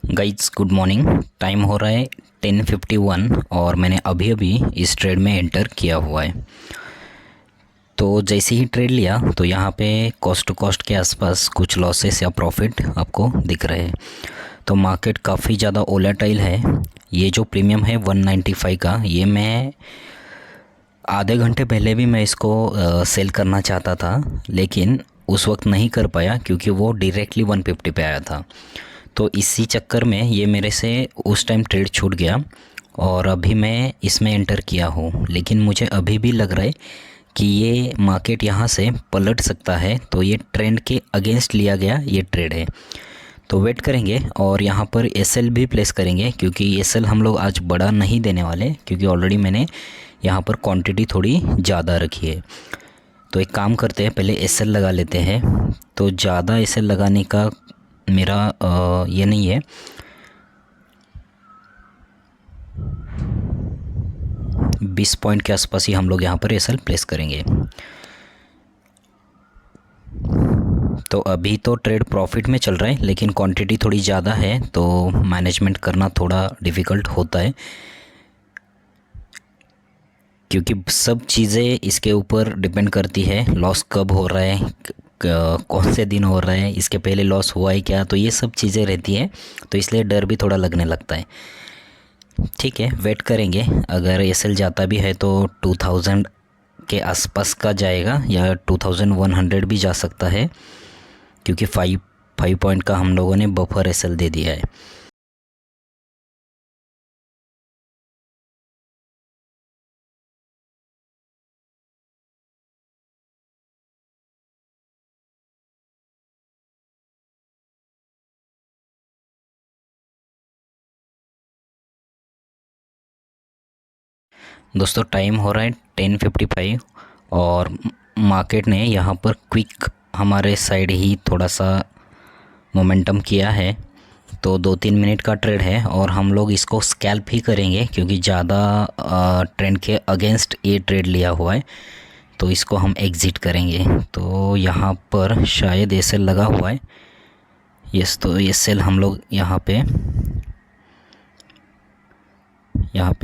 Guys good morning. Time हो रहा है 10:51 और मैंने अभी अभी इस ट्रेड में एंटर किया हुआ है। तो जैसे ही ट्रेड लिया तो यहाँ पे कॉस्ट टू कॉस्ट के आसपास कुछ लॉसेस या प्रॉफिट आपको दिख रहे हैं। तो मार्केट काफ़ी ज़्यादा वोलेटाइल है। ये जो प्रीमियम है 195 का, ये मैं आधे घंटे पहले भी मैं इसको सेल करना चाहता था, लेकिन उस वक्त नहीं कर पाया क्योंकि वो डायरेक्टली 150 पे आया था। तो इसी चक्कर में ये मेरे से उस टाइम ट्रेड छूट गया और अभी मैं इसमें एंटर किया हूँ। लेकिन मुझे अभी भी लग रहा है कि ये मार्केट यहाँ से पलट सकता है। तो ये ट्रेंड के अगेंस्ट लिया गया ये ट्रेड है, तो वेट करेंगे और यहाँ पर एसएल भी प्लेस करेंगे क्योंकि एसएल हम लोग आज बड़ा नहीं देने वाले, क्योंकि ऑलरेडी मैंने यहाँ पर क्वांटिटी थोड़ी ज़्यादा रखी है। तो एक काम करते हैं, पहले एसएल लगा लेते हैं। तो ज़्यादा एसएल लगाने का मेरा ये नहीं है। बीस पॉइंट के आसपास ही हम लोग यहाँ पर एसएल प्लेस करेंगे। तो अभी तो ट्रेड प्रॉफिट में चल रहा है, लेकिन क्वांटिटी थोड़ी ज़्यादा है तो मैनेजमेंट करना थोड़ा डिफ़िकल्ट होता है, क्योंकि सब चीज़ें इसके ऊपर डिपेंड करती है। लॉस कब हो रहा है, कौन से दिन हो रहा है, इसके पहले लॉस हुआ है क्या, तो ये सब चीज़ें रहती है। तो इसलिए डर भी थोड़ा लगने लगता है। ठीक है, वेट करेंगे। अगर एसएल जाता भी है तो 2000 के आसपास का जाएगा या 2100 भी जा सकता है, क्योंकि 5 पॉइंट का हम लोगों ने बफर एसएल दे दिया है। दोस्तों टाइम हो रहा है 10:55 और मार्केट ने यहाँ पर क्विक हमारे साइड ही थोड़ा सा मोमेंटम किया है। तो 2-3 मिनट का ट्रेड है और हम लोग इसको स्कैल्प ही करेंगे क्योंकि ज़्यादा ट्रेंड के अगेंस्ट ये ट्रेड लिया हुआ है। तो इसको हम एग्ज़िट करेंगे। तो यहाँ पर शायद एसएल लगा हुआ है। यस, तो एसएल हम लोग यहाँ पे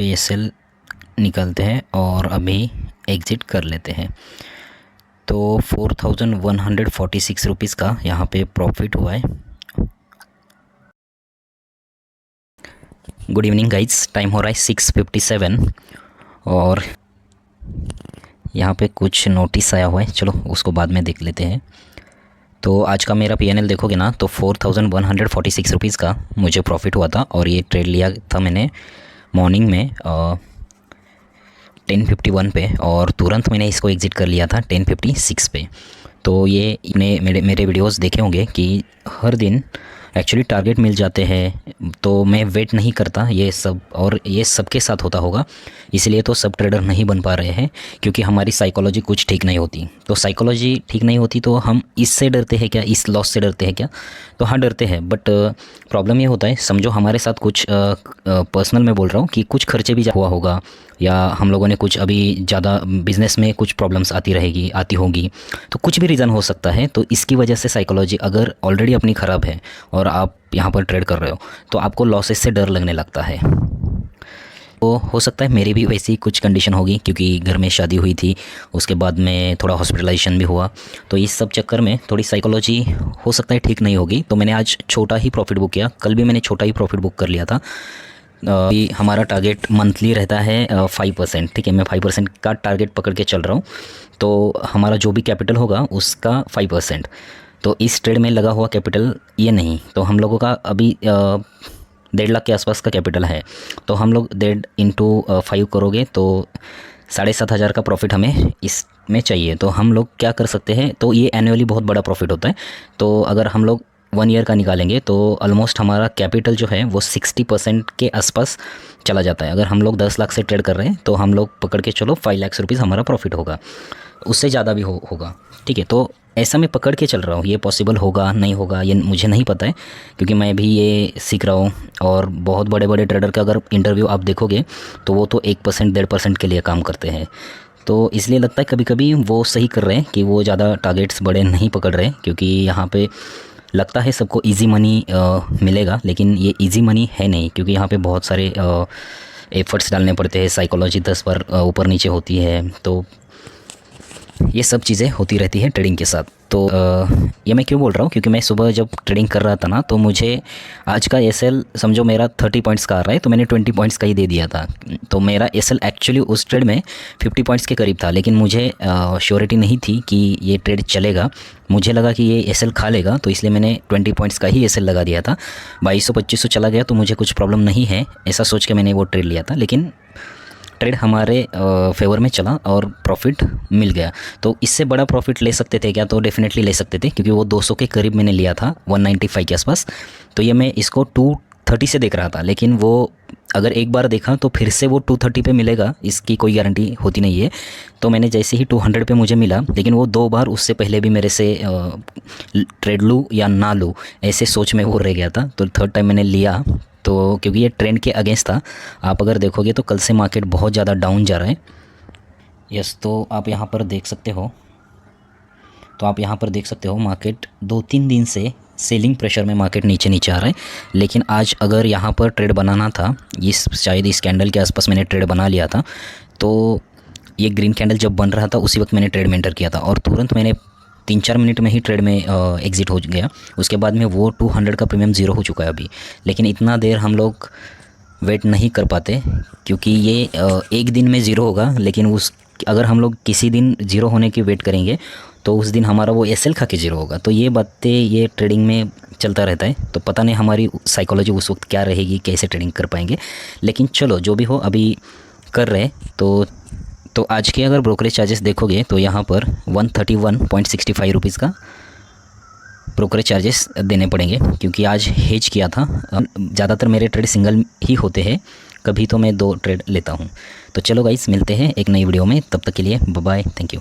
एसएल निकलते हैं और अभी एग्ज़िट कर लेते हैं। तो 4146 रुपीज़ का यहाँ पे प्रॉफिट हुआ है। गुड इवनिंग गाइज, टाइम हो रहा है 6:57 और यहाँ पे कुछ नोटिस आया हुआ है, चलो उसको बाद में देख लेते हैं। तो आज का मेरा पीएनएल देखोगे ना तो 4146 रुपीज़ का मुझे प्रॉफिट हुआ था और ये ट्रेड लिया था मैंने मॉर्निंग में 10:51 पे और तुरंत मैंने इसको एग्ज़िट कर लिया था 10:56 पे। तो ये मेरे वीडियोस देखे होंगे कि हर दिन एक्चुअली टारगेट मिल जाते हैं, तो मैं वेट नहीं करता ये सब, और ये सबके साथ होता होगा। इसलिए तो सब ट्रेडर नहीं बन पा रहे हैं, क्योंकि हमारी साइकोलॉजी कुछ ठीक नहीं होती। तो साइकोलॉजी ठीक नहीं होती तो हम इससे डरते हैं क्या, इस लॉस से डरते हैं क्या? तो हाँ, डरते हैं। बट प्रॉब्लम ये होता है, समझो हमारे साथ कुछ पर्सनल में बोल रहा हूँ कि कुछ खर्चे भी हुआ होगा, या हम लोगों ने कुछ अभी ज़्यादा बिज़नेस में कुछ प्रॉब्लम्स आती होंगी, तो कुछ भी रीज़न हो सकता है। तो इसकी वजह से साइकोलॉजी अगर ऑलरेडी अपनी ख़राब है और आप यहाँ पर ट्रेड कर रहे हो तो आपको लॉसेस से डर लगने लगता है। तो हो सकता है मेरी भी वैसी कुछ कंडीशन होगी, क्योंकि घर में शादी हुई थी, उसके बाद में थोड़ा हॉस्पिटलाइजेशन भी हुआ। तो इस सब चक्कर में थोड़ी साइकोलॉजी हो सकता है ठीक नहीं होगी। तो मैंने आज छोटा ही प्रॉफिट बुक किया, कल भी मैंने छोटा ही प्रॉफिट बुक कर लिया था। हमारा टारगेट मंथली रहता है 5%। ठीक है, मैं 5% का टारगेट पकड़ के चल रहा हूँ। तो हमारा जो भी कैपिटल होगा उसका 5%। तो इस ट्रेड में लगा हुआ कैपिटल ये नहीं, तो हम लोगों का अभी 1.5 लाख के आसपास का कैपिटल है। तो हम लोग 1.5 × 5 करोगे तो 7,500 का प्रॉफिट हमें इसमें चाहिए। तो हम लोग क्या कर सकते हैं, तो ये एनुअली बहुत बड़ा प्रॉफिट होता है। तो अगर हम लोग 1 ईयर का निकालेंगे तो ऑलमोस्ट हमारा कैपिटल जो है वो 60% के आसपास चला जाता है। अगर हम लोग 10 लाख से ट्रेड कर रहे हैं तो हम लोग पकड़ के चलो 5 लाख रुपीज़ हमारा प्रॉफिट होगा, उससे ज़्यादा भी होगा। ठीक है, तो ऐसा मैं पकड़ के चल रहा हूँ। ये पॉसिबल होगा नहीं होगा ये मुझे नहीं पता है, क्योंकि मैं भी ये सीख रहा हूँ। और बहुत बड़े बड़े ट्रेडर का अगर इंटरव्यू आप देखोगे तो वो तो 1% 1.5% के लिए काम करते हैं। तो इसलिए लगता है कभी कभी वो सही कर रहे हैं कि वो ज़्यादा टारगेट्स बड़े नहीं पकड़ रहे, क्योंकि यहाँ पे लगता है सबको इजी मनी मिलेगा, लेकिन ये इजी मनी है नहीं, क्योंकि यहाँ पे बहुत सारे एफर्ट्स डालने पड़ते हैं, साइकोलॉजी 10 बार ऊपर नीचे होती है, तो ये सब चीज़ें होती रहती है ट्रेडिंग के साथ। तो ये मैं क्यों बोल रहा हूँ, क्योंकि मैं सुबह जब ट्रेडिंग कर रहा था ना, तो मुझे आज का एसएल समझो मेरा 30 पॉइंट्स का आ रहा है, तो मैंने 20 पॉइंट्स का ही दे दिया था। तो मेरा एसएल एक्चुअली उस ट्रेड में 50 पॉइंट्स के करीब था, लेकिन मुझे श्योरिटी नहीं थी कि ये ट्रेड चलेगा। मुझे लगा कि ये एसएल खा लेगा, तो इसलिए मैंने 20 पॉइंट्स का ही एसएल लगा दिया था। 2200-2500 चला गया तो मुझे कुछ प्रॉब्लम नहीं है, ऐसा सोच के मैंने वो ट्रेड लिया था। लेकिन ट्रेड हमारे फेवर में चला और प्रॉफिट मिल गया। तो इससे बड़ा प्रॉफिट ले सकते थे क्या? तो डेफिनेटली ले सकते थे, क्योंकि वो 200 के करीब मैंने लिया था, 195 के आसपास। तो ये मैं इसको 230 से देख रहा था, लेकिन वो अगर एक बार देखा तो फिर से वो 230 पे मिलेगा, इसकी कोई गारंटी होती नहीं है। तो मैंने जैसे ही 200 पे मुझे मिला, लेकिन वो 2 बार उससे पहले भी मेरे से ट्रेड लूँ या ना लूँ ऐसे सोच में वो रह गया था। तो थर्ड टाइम मैंने लिया, तो क्योंकि ये ट्रेंड के अगेंस्ट था। आप अगर देखोगे तो कल से मार्केट बहुत ज़्यादा डाउन जा रहा है। यस, तो आप यहाँ पर देख सकते हो, मार्केट 2-3 दिन से सेलिंग प्रेशर में मार्केट नीचे आ रहा है। लेकिन आज अगर यहाँ पर ट्रेड बनाना था, शायद इस कैंडल के आसपास मैंने ट्रेड बना लिया था, तो ये ग्रीन कैंडल जब बन रहा था उसी वक्त मैंने ट्रेड में एंटर किया था, और तुरंत मैंने 3-4 मिनट में ही ट्रेड में एग्ज़िट हो गया। उसके बाद में वो 200 का प्रीमियम ज़ीरो हो चुका है अभी। लेकिन इतना देर हम लोग वेट नहीं कर पाते, क्योंकि ये एक दिन में ज़ीरो होगा, लेकिन अगर हम लोग किसी दिन ज़ीरो होने की वेट करेंगे तो उस दिन हमारा वो एसएल खा के ज़ीरो होगा। तो ये बातें ये ट्रेडिंग में चलता रहता है। तो पता नहीं हमारी साइकोलॉजी उस वक्त क्या रहेगी, कैसे ट्रेडिंग कर पाएंगे। लेकिन चलो, जो भी हो, अभी कर रहे। तो आज के अगर ब्रोकरेज चार्जेस देखोगे तो यहाँ पर 131.65 रुपीज़ का ब्रोकरेज चार्जेस देने पड़ेंगे, क्योंकि आज हेज किया था। ज़्यादातर मेरे ट्रेड सिंगल ही होते हैं, कभी तो मैं 2 ट्रेड लेता हूँ। तो चलो गाइस, मिलते हैं एक नई वीडियो में, तब तक के लिए बाय बाय, थैंक यू।